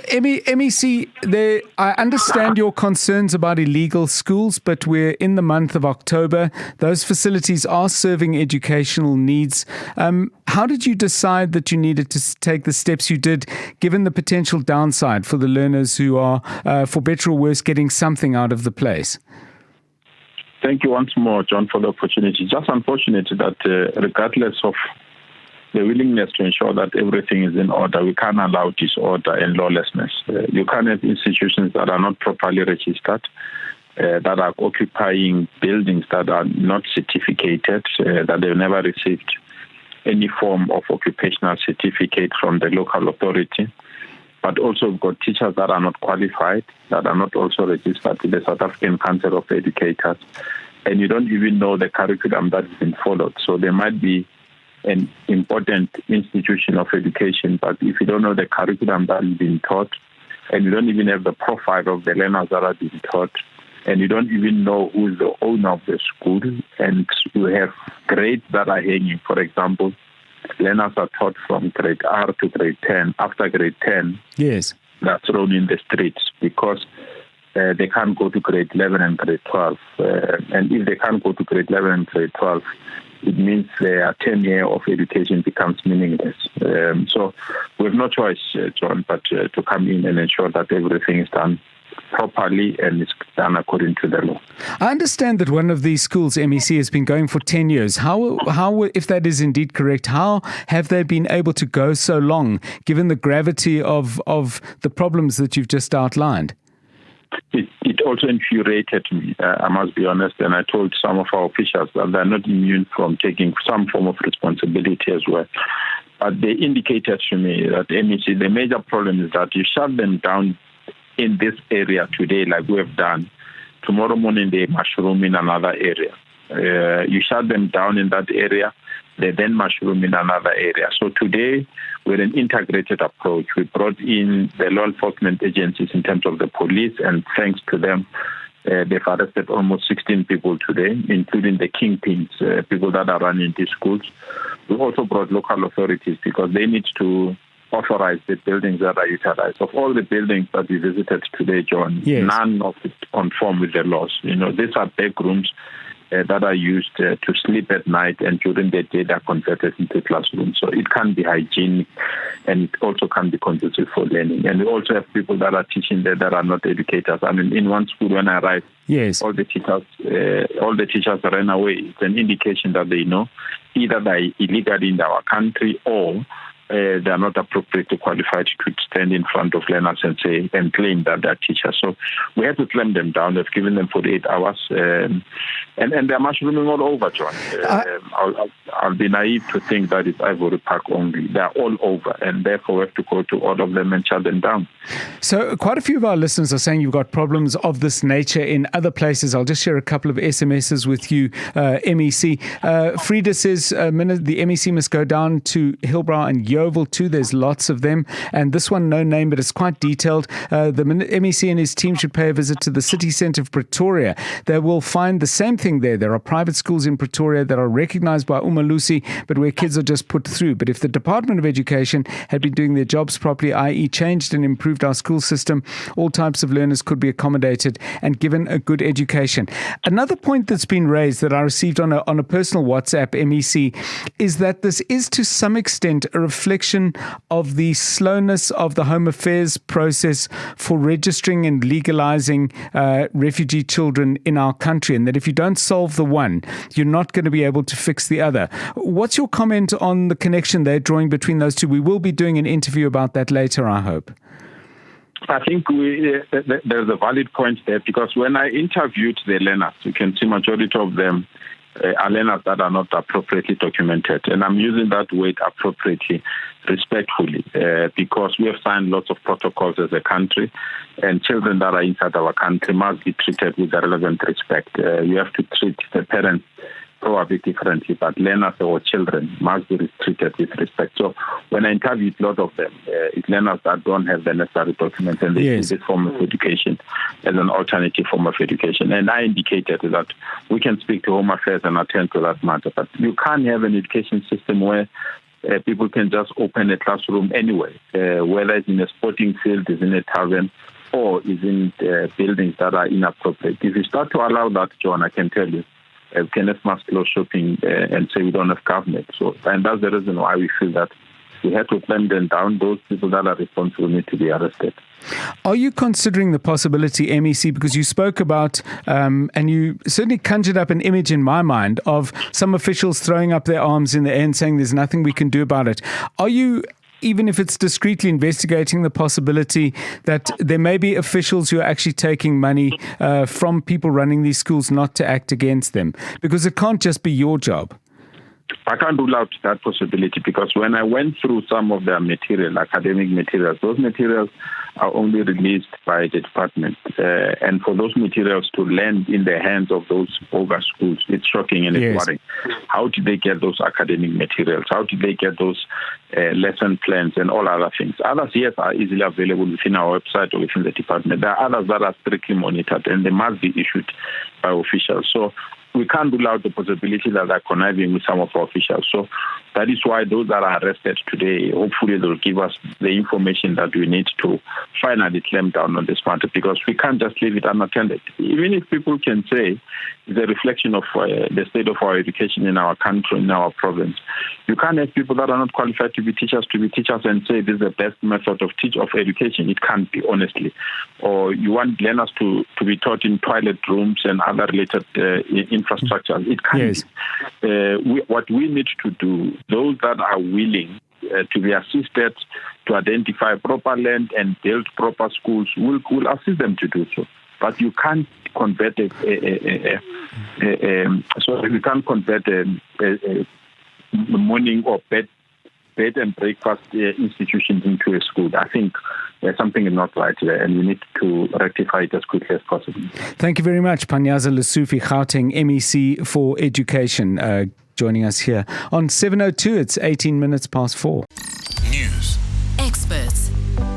MEC, I understand your concerns about illegal schools, but we're in the month of October. Those facilities are serving educational needs. How did you decide that you needed to take the steps you did, given the potential downside for the learners who are, for better or worse, getting something out of the place? Thank you once more, John, for the opportunity. Just unfortunate that regardless of the willingness to ensure that everything is in order, we can't allow disorder and lawlessness. You can't have institutions that are not properly registered, that are occupying buildings that are not certificated, that they've never received any form of occupational certificate from the local authority. But also we've got teachers that are not qualified, that are not also registered to the South African Council of Educators. And you don't even know the curriculum that has been followed. So there might be an important institution of education, but if you don't know the curriculum that is being taught, and you don't even have the profile of the learners that are being taught, and you don't even know who is the owner of the school, and you have grades that are hanging. For example, learners are taught from grade R to grade 10. After grade 10, yes, they're thrown in the streets because they can't go to grade 11 and grade 12. And if they can't go to grade 11 and grade 12, it means their 10 years of education becomes meaningless. So we have no choice, John, but to come in and ensure that everything is done properly and it's done according to the law. I understand that one of these schools, MEC, has been going for 10 years. How, if that is indeed correct, how have they been able to go so long, given the gravity of the problems that you've just outlined? It also infuriated me, I must be honest, and I told some of our officials that they're not immune from taking some form of responsibility as well. But they indicated to me that, MEC, the major problem is that you shut them down in this area today, like we have done. Tomorrow morning, they mushroom in another area. You shut them down in that area, they then mushroom in another area. So today, with an integrated approach, we brought in the law enforcement agencies in terms of the police, and thanks to them, they've arrested almost 16 people today, including the kingpins, people that are running these schools. We also brought local authorities because they need to authorize the buildings that are utilized. Of all the buildings that we visited today, John, yes, none of it conform with the laws. You know, these are back rooms that are used to sleep at night, and during the day they're converted into classrooms. So it can be hygienic, and it also can be conducive for learning. And we also have people that are teaching there that are not educators. I mean, in one school when I arrived, yes, all the teachers ran away. It's an indication that they know either they're illegal in our country or they are not appropriately qualified to stand in front of learners and say and claim that they're teachers. So we have to clamp them down. We've given them 48 hours, and they're mushrooming all over, John. I'll be naive to think that it's Ivory Park only. They're all over, and therefore we have to go to all of them and shut them down. So quite a few of our listeners are saying you've got problems of this nature in other places. I'll just share a couple of SMSs with you, MEC. Frida says the MEC must go down to Hillbrow and Yeovil too. There's lots of them. And this one, no name, but it's quite detailed. The MEC and his team should pay a visit to the city centre of Pretoria. They will find the same thing there. There are private schools in Pretoria that are recognised by Umalusi, but where kids are just put through. But if the Department of Education had been doing their jobs properly, i.e. changed and improved our school system, all types of learners could be accommodated and given a good education. Another point that's been raised that I received on a personal WhatsApp, MEC, is that this is to some extent a reflection of the slowness of the Home Affairs process for registering and legalizing refugee children in our country, and that if you don't solve the one, you're not going to be able to fix the other. What's your comment on the connection they're drawing between those two? We will be doing an interview about that later, I hope. I think there's a valid point there, because when I interviewed the learners, you can see majority of them are learners that are not appropriately documented. And I'm using that word appropriately, respectfully, because we have signed lots of protocols as a country, and children that are inside our country must be treated with the relevant respect. You have to treat the parents probably differently, but learners or children must be treated with respect. So when I interviewed a lot of them, it's learners that don't have the necessary documents, and they use this form of education as an alternative form of education. And I indicated that we can speak to Home Affairs and attend to that matter, but you can't have an education system where people can just open a classroom anyway, whether it's in a sporting field, is in a tavern, or is in buildings that are inappropriate. If you start to allow that, John, I can tell you, Kenneth must close shopping and say we don't have government. And that's the reason why we feel that we have to clamp them down. Those people that are responsible need to be arrested. Are you considering the possibility, MEC, because you spoke about, and you certainly conjured up an image in my mind of some officials throwing up their arms in the air and saying there's nothing we can do about it. Are you, even if it's discreetly, investigating the possibility that there may be officials who are actually taking money from people running these schools not to act against them? Because it can't just be your job. I can't rule out that possibility, because when I went through some of their material, academic materials, those materials are only released by the department. And for those materials to land in the hands of those bogus schools, it's shocking and it's worrying. How did they get those academic materials? How did they get those lesson plans and all other things? Others, yes, are easily available within our website or within the department. There are others that are strictly monitored, and they must be issued by officials. So we can't rule out the possibility that they're conniving with some of our officials. So that is why those that are arrested today, hopefully they'll give us the information that we need to finally clamp down on this matter, because we can't just leave it unattended. Even if people can say it's a reflection of the state of our education in our country, in our province, you can't have people that are not qualified to be teachers and say this is the best method of education. It can't be, honestly. Or you want learners to be taught in toilet rooms and other related infrastructure. It can't be. What we need to do, those that are willing to be assisted to identify proper land and build proper schools, will assist them to do so. But you can't convert a morning or bed and breakfast institutions into a school. I think something is not right there, and we need to rectify it as quickly as possible. Thank you very much, Panyaza Lesufi, Gauteng MEC for Education, joining us here on 7:02. It's 18 minutes past 4. News, experts,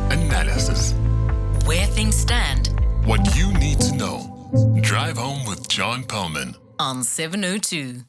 analysis, where things stand. What you need to know. Drive home with John Perlman On 7:02.